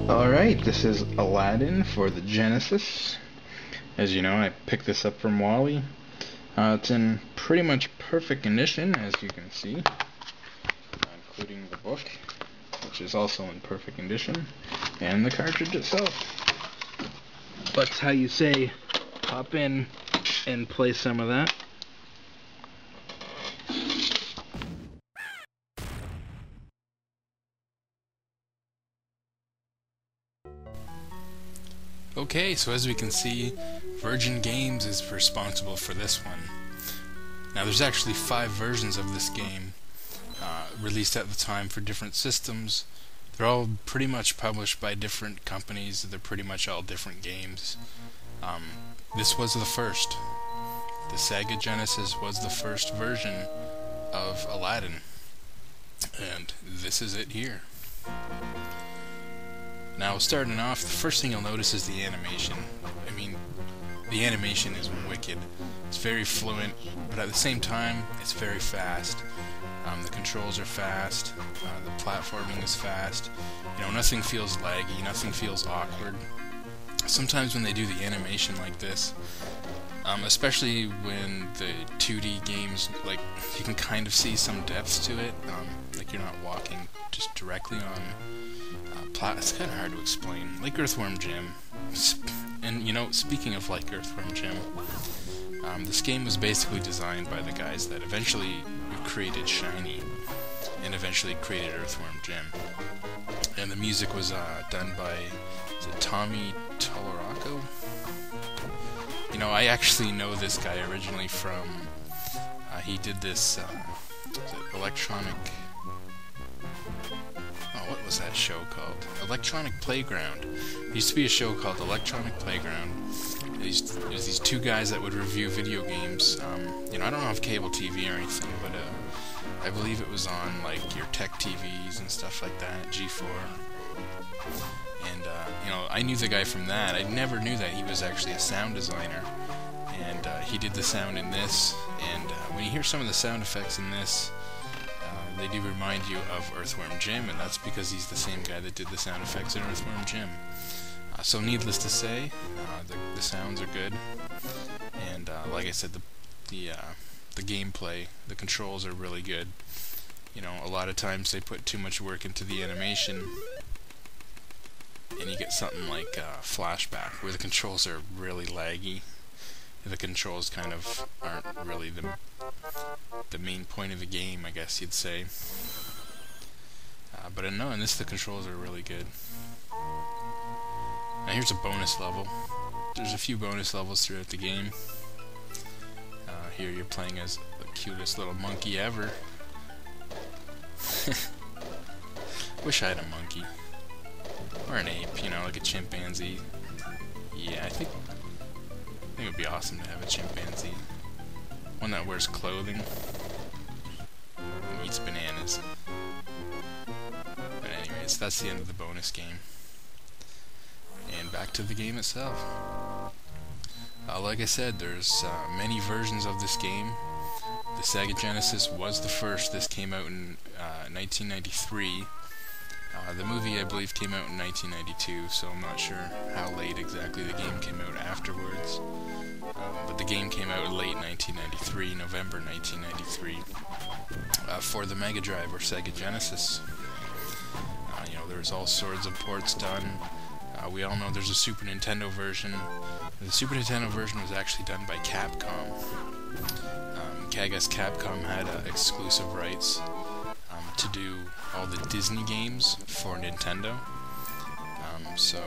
Alright, this is Aladdin for the Genesis. As you know, I picked this up from Wally. It's in pretty much perfect condition, as you can see, including the book, which is also in perfect condition, and the cartridge itself. That's how you say, hop in and play some of that. Okay, so as we can see, Virgin Games is responsible for this one. Now there's actually 5 versions of this game released at the time for different systems. They're all pretty much published by different companies. They're pretty much all different games. This was the first. The Sega Genesis was the first version of Aladdin. And this is it here. Now, starting off, the first thing you'll notice is the animation. I mean, the animation is wicked. It's very fluent, but at the same time, it's very fast. The controls are fast, the platforming is fast. You know, nothing feels laggy, nothing feels awkward. Sometimes when they do the animation like this, especially when the 2D games, like, you can kind of see some depth to it, like you're not walking just directly on it's kind of hard to explain. Like Earthworm Jim. And, you know, speaking of like Earthworm Jim, this game was basically designed by the guys that eventually created Shiny and eventually created Earthworm Jim. And the music was done by, is it Tommy Tallaraco? You know, I actually know this guy originally from, he did this, electronic... what was that show called? Electronic Playground. There used to be a show called Electronic Playground. It was these 2 guys that would review video games. You know, I don't have cable TV or anything, but I believe it was on like your tech TVs and stuff like that, G4. And you know, I knew the guy from that. I never knew that he was actually a sound designer. And he did the sound in this. And when you hear some of the sound effects in this, they do remind you of Earthworm Jim, and that's because he's the same guy that did the sound effects in Earthworm Jim. So needless to say, the sounds are good, and like I said, the gameplay, the controls are really good. You know, a lot of times they put too much work into the animation, and you get something like Flashback, where the controls are really laggy. The controls kind of aren't really the main point of the game, I guess you'd say. But no, in this the controls are really good. Now here's a bonus level. There's a few bonus levels throughout the game. Here you're playing as the cutest little monkey ever. Wish I had a monkey. Or an ape, you know, like a chimpanzee. Yeah, I think it would be awesome to have a chimpanzee. One that wears clothing and eats bananas. But anyways, that's the end of the bonus game. And back to the game itself. Like I said, there's many versions of this game. The Sega Genesis was the first. This came out in 1993. The movie, I believe, came out in 1992, so I'm not sure how late exactly the game came out afterwards. But the game came out in late 1993, November 1993, for the Mega Drive or Sega Genesis. You know, there's all sorts of ports done. We all know there's a Super Nintendo version. The Super Nintendo version was actually done by Capcom. I guess Capcom had exclusive rights to do all the Disney games for Nintendo. So,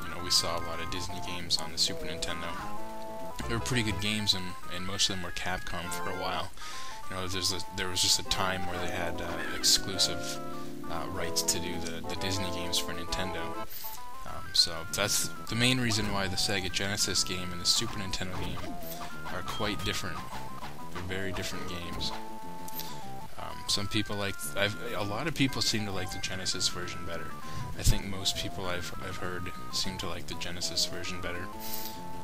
you know, we saw a lot of Disney games on the Super Nintendo. They were pretty good games, and most of them were Capcom for a while. You know, there was just a time where they had exclusive rights to do the Disney games for Nintendo. So that's the main reason why the Sega Genesis game and the Super Nintendo game are quite different. They're very different games. Some people a lot of people seem to like the Genesis version better. I think most people I've heard seem to like the Genesis version better.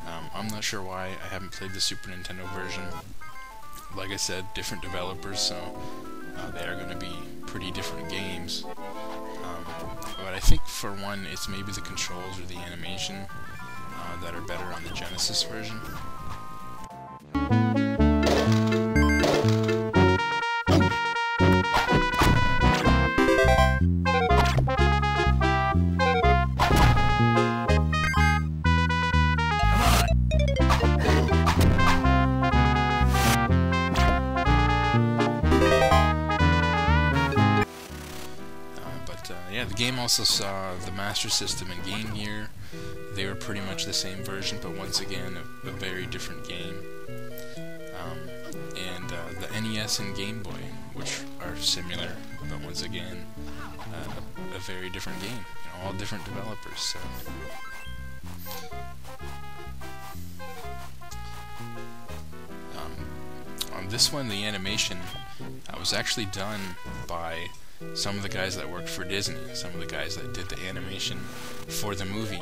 I'm not sure why I haven't played the Super Nintendo version. Like I said, different developers, so they are going to be pretty different games. But I think for one, it's maybe the controls or the animation that are better on the Genesis version. Yeah, the game also saw the Master System and Game Gear. They were pretty much the same version, but once again, a very different game. And the NES and Game Boy, which are similar, but once again, a very different game. You know, all different developers. So. On this one, the animation was actually done by some of the guys that worked for Disney, some of the guys that did the animation for the movie.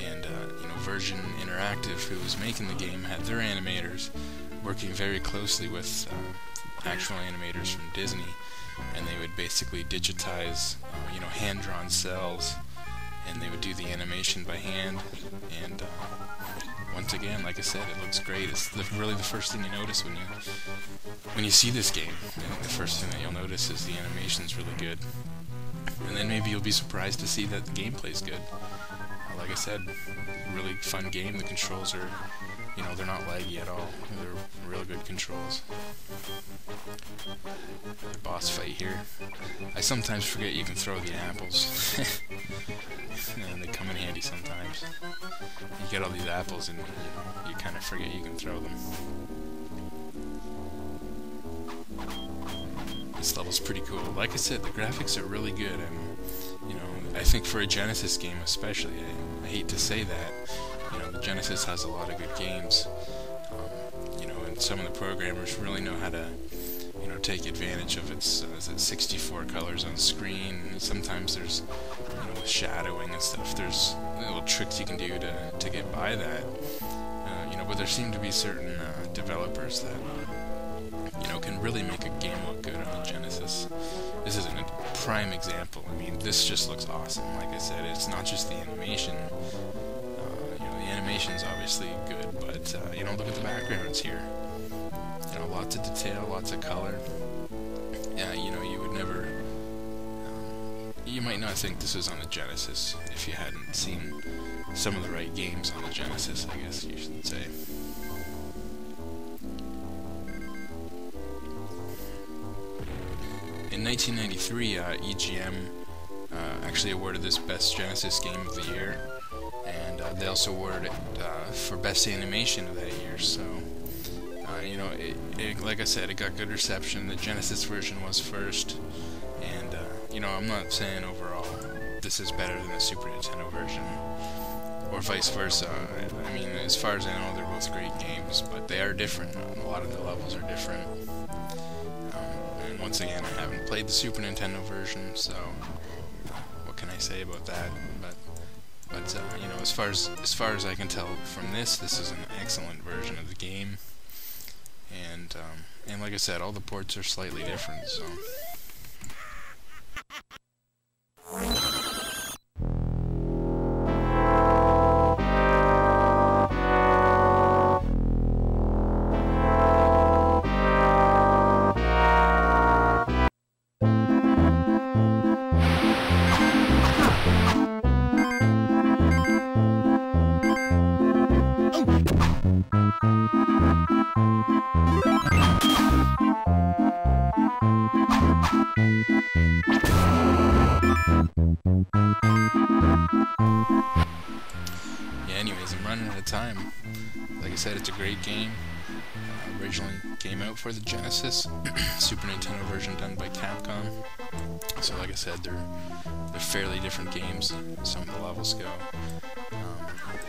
And, you know, Virgin Interactive, who was making the game, had their animators working very closely with actual animators from Disney, and they would basically digitize, you know, hand-drawn cells, and they would do the animation by hand. And once again, like I said, it looks great. It's really the first thing you notice when you see this game. The first thing that you'll notice is the animation's really good, and then maybe you'll be surprised to see that the gameplay's good. Like I said, really fun game. The controls are, you know, they're not laggy at all. They're real good controls. The boss fight here. I sometimes forget you can throw the apples. And they come in handy sometimes. You get all these apples and you kind of forget you can throw them. This level's pretty cool. Like I said, the graphics are really good, and you know, I think for a Genesis game especially, I hate to say that, you know, the Genesis has a lot of good games, you know, and some of the programmers really know how to, you know, take advantage of its 64 colors on screen. Sometimes there's, you know, with shadowing and stuff, there's little tricks you can do to get by that, you know, but there seem to be certain developers that, you know, can really make a game look good on the Genesis. This is a prime example. I mean, this just looks awesome. Like I said, it's not just the animation. You know, the animation's obviously good, but you know, look at the backgrounds here. You know, lots of detail, lots of color. Yeah, you know, you would never. You might not think this was on the Genesis if you hadn't seen some of the right games on the Genesis, I guess you should say. In 1993, EGM actually awarded this Best Genesis Game of the Year, and they also awarded it for Best Animation of that year. So, you know, like I said, it got good reception. The Genesis version was first, and you know, I'm not saying overall this is better than the Super Nintendo version, or vice versa. I mean, as far as I know, they're both great games, but they are different. A lot of the levels are different. Once again, I haven't played the Super Nintendo version, so what can I say about that? But you know, as far as I can tell from this is an excellent version of the game, and like I said, all the ports are slightly different. So. Anyways, I'm running out of time. Like I said, it's a great game. Originally came out for the Genesis, Super Nintendo version done by Capcom. So like I said, they're fairly different games. Some of the levels go.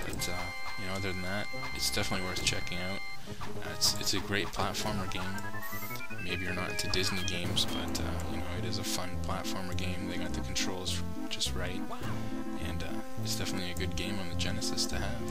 But you know, other than that, it's definitely worth checking out. It's a great platformer game. Maybe you're not into Disney games, but you know, it is a fun platformer game. They got the controls just right, and it's definitely a good game on the Genesis to have.